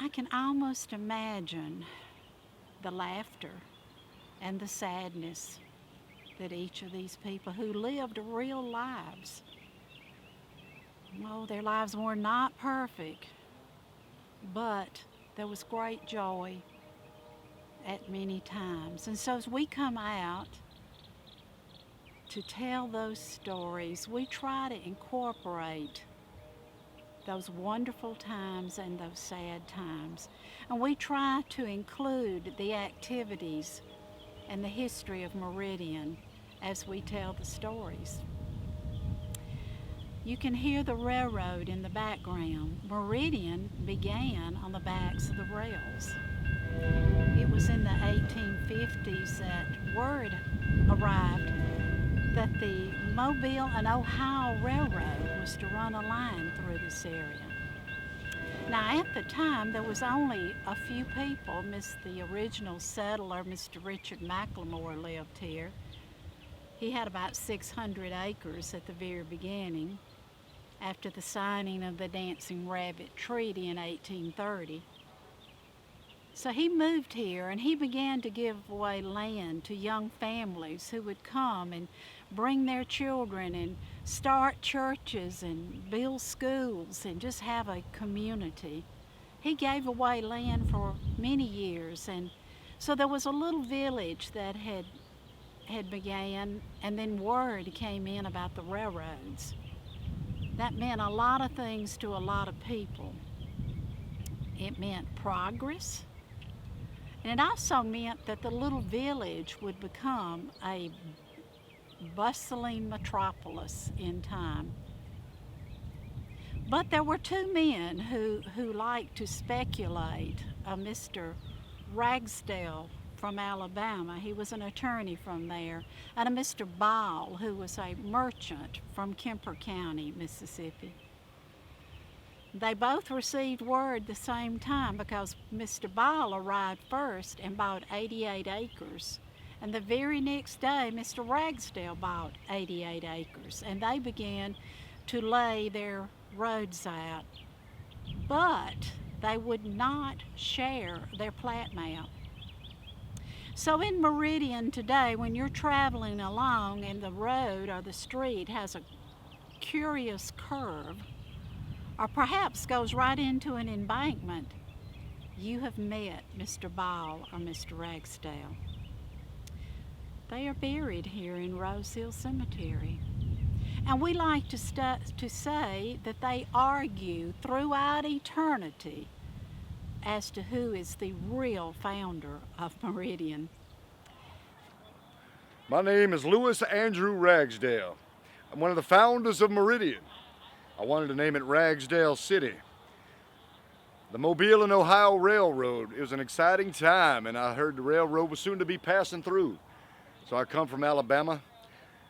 I can almost imagine the laughter and the sadness that each of these people who lived real lives, their lives were not perfect, but there was great joy at many times. And so as we come out to tell those stories, we try to incorporate those wonderful times and those sad times. And we try to include the activities and the history of Meridian as we tell the stories. You can hear the railroad in the background. Meridian began on the backs of the rails. It was in the 1850s that word arrived that the Mobile and Ohio Railroad was to run a line through this area. Now, at the time, there was only a few people. The original settler, Mr. Richard McLemore, lived here. He had about 600 acres at the very beginning, after the signing of the Dancing Rabbit Treaty in 1830. So he moved here and he began to give away land to young families who would come and bring their children and start churches and build schools and just have a community. He gave away land for many years, and so there was a little village that had began, and then word came in about the railroads. That meant a lot of things to a lot of people. It meant progress, and it also meant that the little village would become a bustling metropolis in time. But there were two men who liked to speculate. Mr. Ragsdale from Alabama, he was an attorney from there, and a Mr. Ball, who was a merchant from Kemper County, Mississippi. They both received word the same time because Mr. Ball arrived first and bought 88 acres. And the very next day, Mr. Ragsdale bought 88 acres, and they began to lay their roads out. But they would not share their plat map. So in Meridian today, when you're traveling along and the road or the street has a curious curve, or perhaps goes right into an embankment, you have met Mr. Ball or Mr. Ragsdale. They are buried here in Rose Hill Cemetery. And we like to say that they argue throughout eternity as to who is the real founder of Meridian. My name is Louis Andrew Ragsdale. I'm one of the founders of Meridian. I wanted to name it Ragsdale City. The Mobile and Ohio Railroad, it was an exciting time, and I heard the railroad was soon to be passing through. So I come from Alabama.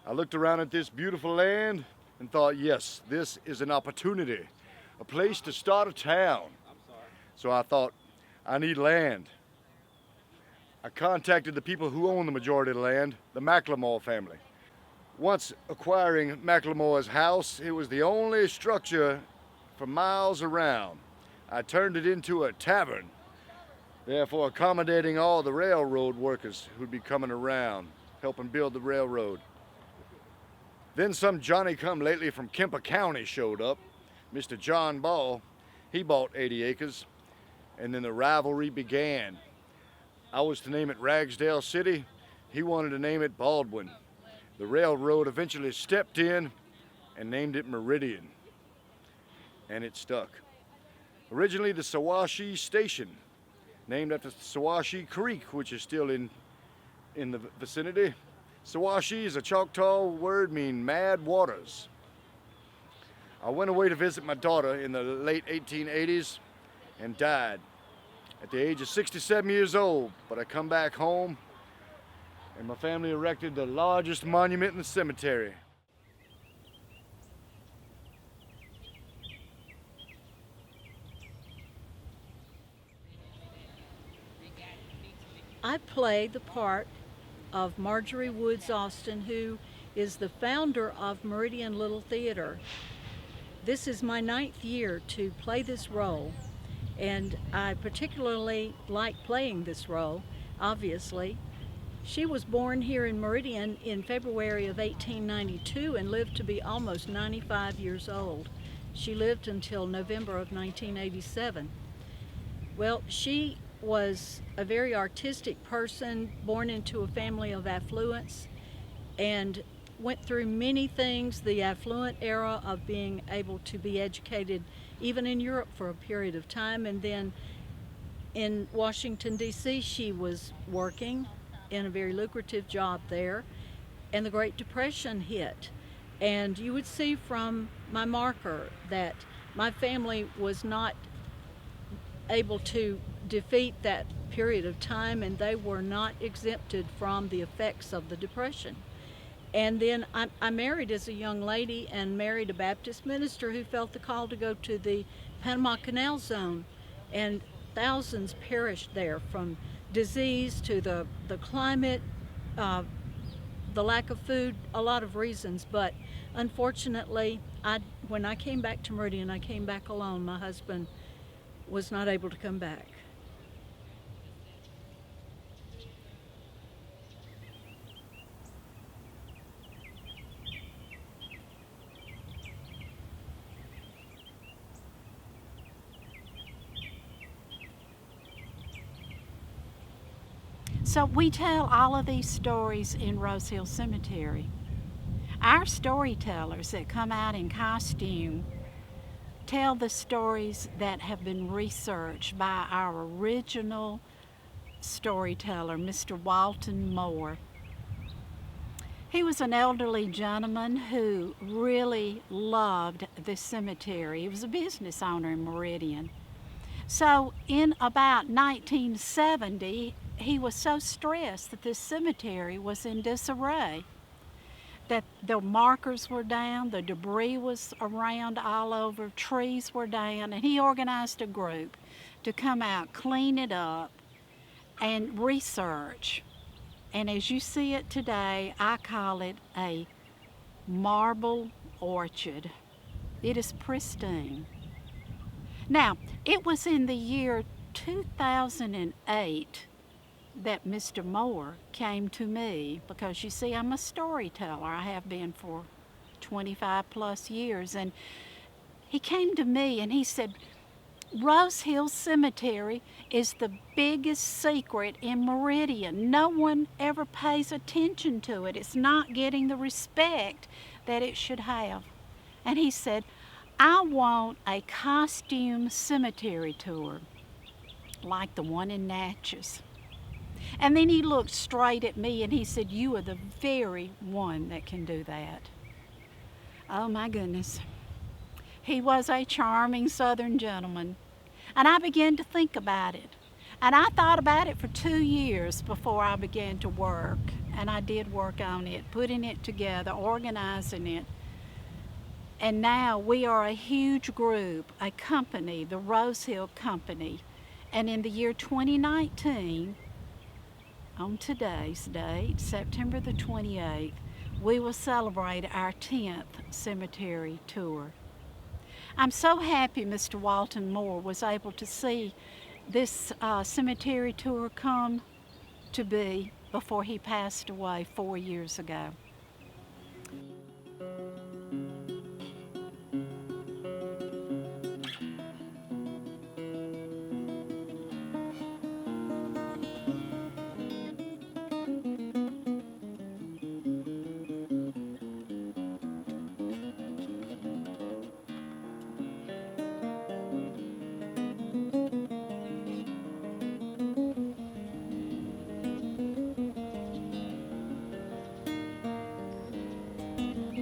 I looked around at this beautiful land and thought, yes, this is an opportunity, a place to start a town. So I thought, I need land. I contacted the people who own the majority of the land, the McLemore family. Once acquiring McLemore's house, it was the only structure for miles around. I turned it into a tavern, therefore accommodating all the railroad workers who'd be coming around, helping build the railroad. Then some Johnny-come-lately from Kemper County showed up, Mr. John Ball. He bought 80 acres, and then the rivalry began. I was to name it Ragsdale City. He wanted to name it Baldwin. The railroad eventually stepped in and named it Meridian, and it stuck. Originally the Sawashee Station, named after Sawashee Creek, which is still in the vicinity. Sawashee is a Choctaw word meaning mad waters. I went away to visit my daughter in the late 1880s and died at the age of 67 years old, but I come back home and my family erected the largest monument in the cemetery. I played the part of Marjorie Woods Austin, who is the founder of Meridian Little Theater. This is my 9th year to play this role, and I particularly like playing this role, obviously. She was born here in Meridian in February of 1892 and lived to be almost 95 years old. She lived until November of 1987. Well, she was a very artistic person, born into a family of affluence, and went through many things, the affluent era of being able to be educated even in Europe for a period of time, and then in Washington, D.C., she was working in a very lucrative job there, and the Great Depression hit. And you would see from my marker that my family was not able to defeat that period of time, and they were not exempted from the effects of the Depression. And then I married as a young lady and married a Baptist minister who felt the call to go to the Panama Canal Zone, and thousands perished there from disease to the climate, uh, the lack of food, a lot of reasons. But unfortunately, when I came back to Meridian, I came back alone. My husband was not able to come back. So we tell all of these stories in Rose Hill Cemetery. Our storytellers that come out in costume tell the stories that have been researched by our original storyteller, Mr. Walton Moore. He was an elderly gentleman who really loved this cemetery. He was a business owner in Meridian. So in about 1970, he was so stressed that this cemetery was in disarray, that the markers were down, the debris was around all over, trees were down, and he organized a group to come out, clean it up, and research. And as you see it today, I call it a marble orchard. It is pristine. Now, it was in the year 2008 that Mr. Moore came to me, because you see, I'm a storyteller. I have been for 25 plus years. And he came to me and he said, Rose Hill Cemetery is the biggest secret in Meridian. No one ever pays attention to it. It's not getting the respect that it should have. And he said, I want a costume cemetery tour like the one in Natchez. And then he looked straight at me and he said, you are the very one that can do that. Oh my goodness. He was a charming Southern gentleman. And I began to think about it. And I thought about it for 2 years before I began to work. And I did work on it, putting it together, organizing it. And now we are a huge group, a company, the Rose Hill Company. And in the year 2019, on today's date, September the 28th, we will celebrate our 10th cemetery tour. I'm so happy Mr. Walton Moore was able to see this cemetery tour come to be before he passed away 4 years ago.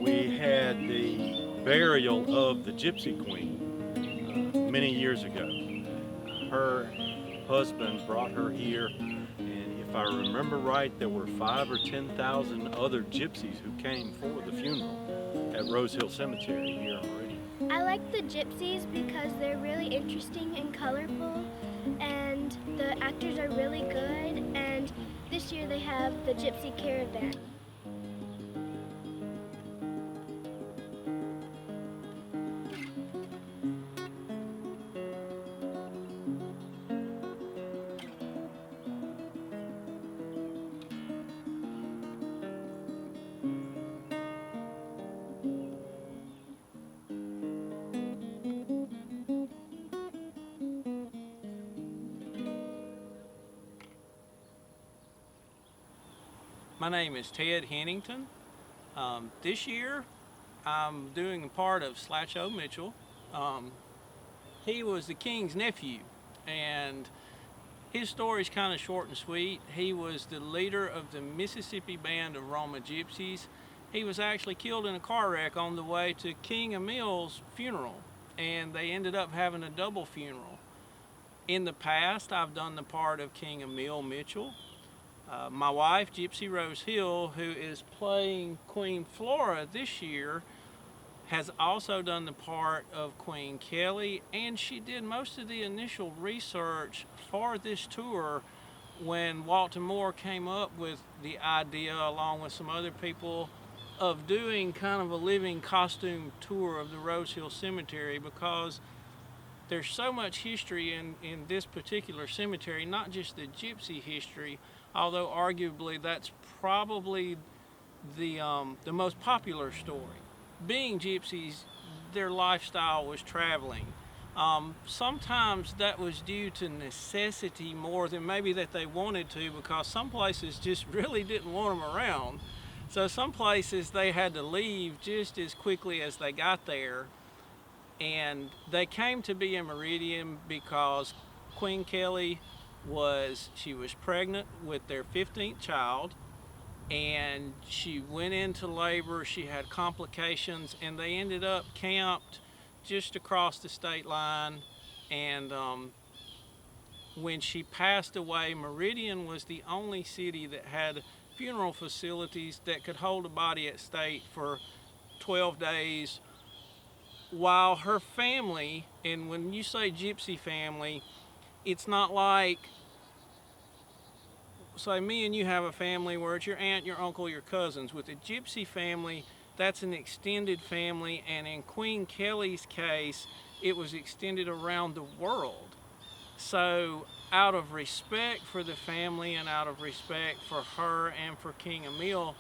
We had the burial of the Gypsy Queen many years ago. Her husband brought her here, and if I remember right, there were 5,000 or 10,000 other gypsies who came for the funeral at Rose Hill Cemetery here in Meridian. I like the gypsies because they're really interesting and colorful, and the actors are really good, and this year they have the Gypsy Caravan. My name is Ted Hennington. This year, I'm doing a part of Slatcho Mitchell. He was the king's nephew, and his story is kind of short and sweet. He was the leader of the Mississippi band of Roma Gypsies. He was actually killed in a car wreck on the way to King Emil's funeral, and they ended up having a double funeral. In the past, I've done the part of King Emil Mitchell. My wife, Gypsy Rose Hill, who is playing Queen Flora this year, has also done the part of Queen Kelly, and she did most of the initial research for this tour when Walton Moore came up with the idea, along with some other people, of doing kind of a living costume tour of the Rose Hill Cemetery, because there's so much history in this particular cemetery, not just the Gypsy history, although arguably that's probably the most popular story. Being Gypsies, their lifestyle was traveling. Sometimes that was due to necessity more than maybe that they wanted to, because some places just really didn't want them around. So some places they had to leave just as quickly as they got there. And they came to be in Meridian because Queen Kelly was pregnant with their 15th child, and she went into labor. She had complications, and they ended up camped just across the state line. And when she passed away, Meridian was the only city that had funeral facilities that could hold a body at state for 12 days, while her family, and when you say Gypsy family, it's not like, say, me and you have a family where it's your aunt, your uncle, your cousins. With a Gypsy family, that's an extended family, and in Queen Kelly's case, it was extended around the world. So out of respect for the family and out of respect for her and for King Emil,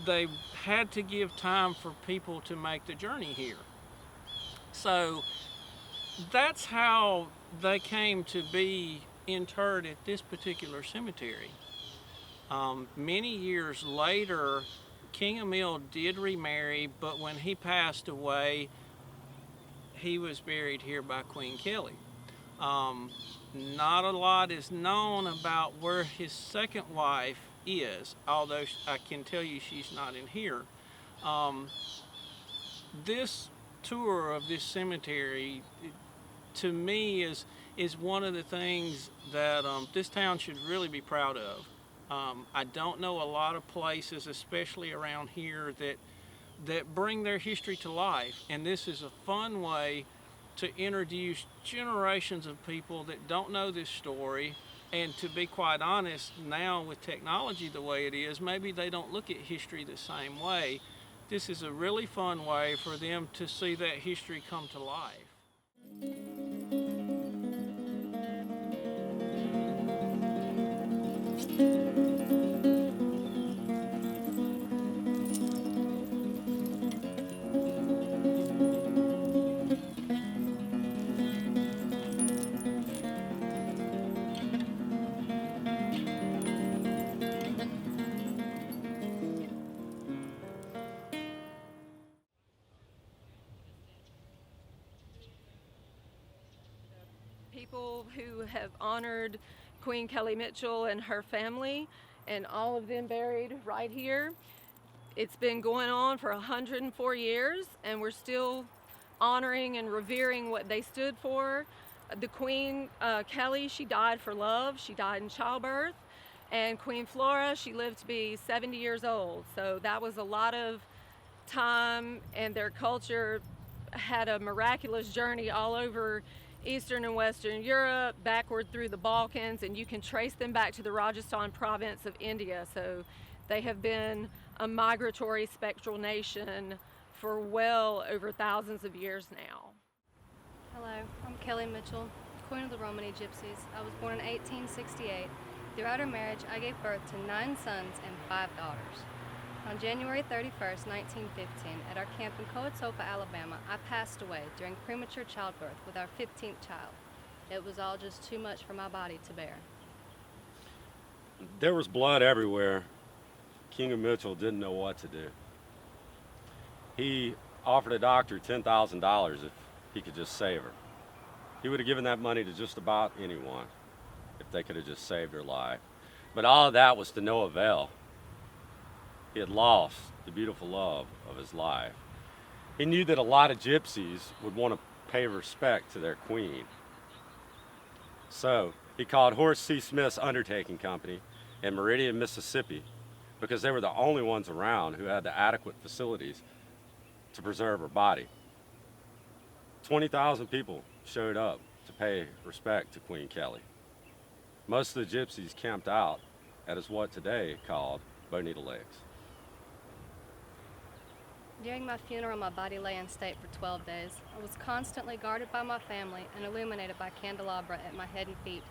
they had to give time for people to make the journey here. So that's how they came to be interred at this particular cemetery. Many years later, King Emil did remarry, but when he passed away, he was buried here by Queen Kelly. Not a lot is known about where his second wife is, although I can tell you she's not in here. This tour of this cemetery, to me, is one of the things that this town should really be proud of. I don't know a lot of places, especially around here, that bring their history to life, and this is a fun way to introduce generations of people that don't know this story. And to be quite honest, now with technology the way it is, maybe they don't look at history the same way. This is a really fun way for them to see that history come to life. People who have honored Queen Kelly Mitchell and her family, and all of them buried right here. It's been going on for 104 years, and we're still honoring and revering what they stood for. The Queen Kelly, she died for love. She died in childbirth. And Queen Flora, she lived to be 70 years old. So that was a lot of time, and their culture had a miraculous journey all over Eastern and Western Europe, backward through the Balkans, and you can trace them back to the Rajasthan province of India. So they have been a migratory spectral nation for well over thousands of years now. Hello, I'm Kelly Mitchell, Queen of the Romany Gypsies. I was born in 1868. Throughout our marriage, I gave birth to 9 sons and 5 daughters. On January 31st, 1915, at our camp in Coatopa, Alabama, I passed away during premature childbirth with our 15th child. It was all just too much for my body to bear. There was blood everywhere. King of Mitchell didn't know what to do. He offered a doctor $10,000 if he could just save her. He would have given that money to just about anyone if they could have just saved her life. But all of that was to no avail. He had lost the beautiful love of his life. He knew that a lot of gypsies would want to pay respect to their queen. So he called Horace C. Smith's undertaking company in Meridian, Mississippi, because they were the only ones around who had the adequate facilities to preserve her body. 20,000 people showed up to pay respect to Queen Kelly. Most of the gypsies camped out at what today called Bonita Lakes. During my funeral, my body lay in state for 12 days. I was constantly guarded by my family and illuminated by candelabra at my head and feet.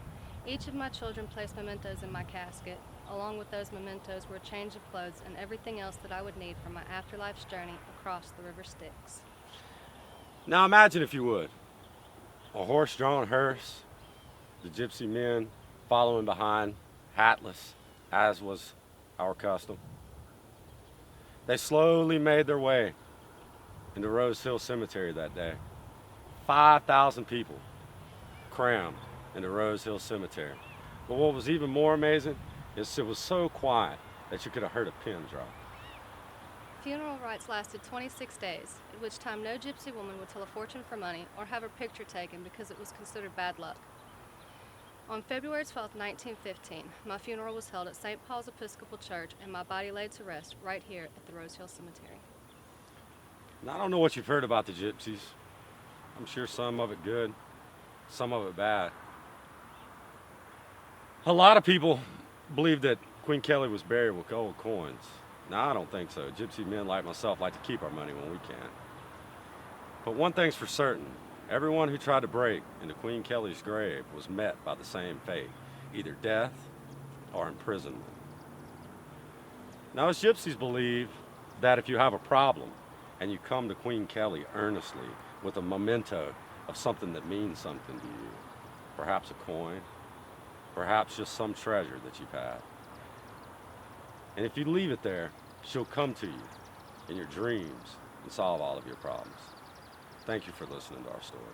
Each of my children placed mementos in my casket. Along with those mementos were a change of clothes and everything else that I would need for my afterlife's journey across the river Styx. Now imagine, if you would, a horse-drawn hearse, the gypsy men following behind, hatless, as was our custom. They slowly made their way into Rose Hill Cemetery that day. 5,000 people crammed into Rose Hill Cemetery. But what was even more amazing is it was so quiet that you could have heard a pin drop. Funeral rites lasted 26 days, at which time no gypsy woman would tell a fortune for money or have her picture taken because it was considered bad luck. On February 12, 1915, my funeral was held at St. Paul's Episcopal Church and my body laid to rest right here at the Rose Hill Cemetery. Now, I don't know what you've heard about the gypsies. I'm sure some of it good, some of it bad. A lot of people believe that Queen Kelly was buried with gold coins. Now, I don't think so. Gypsy men like myself like to keep our money when we can. But one thing's for certain. Everyone who tried to break into Queen Kelly's grave was met by the same fate, either death or imprisonment. Now, us gypsies believe that if you have a problem and you come to Queen Kelly earnestly with a memento of something that means something to you, perhaps a coin, perhaps just some treasure that you've had, and if you leave it there, she'll come to you in your dreams and solve all of your problems. Thank you for listening to our stories.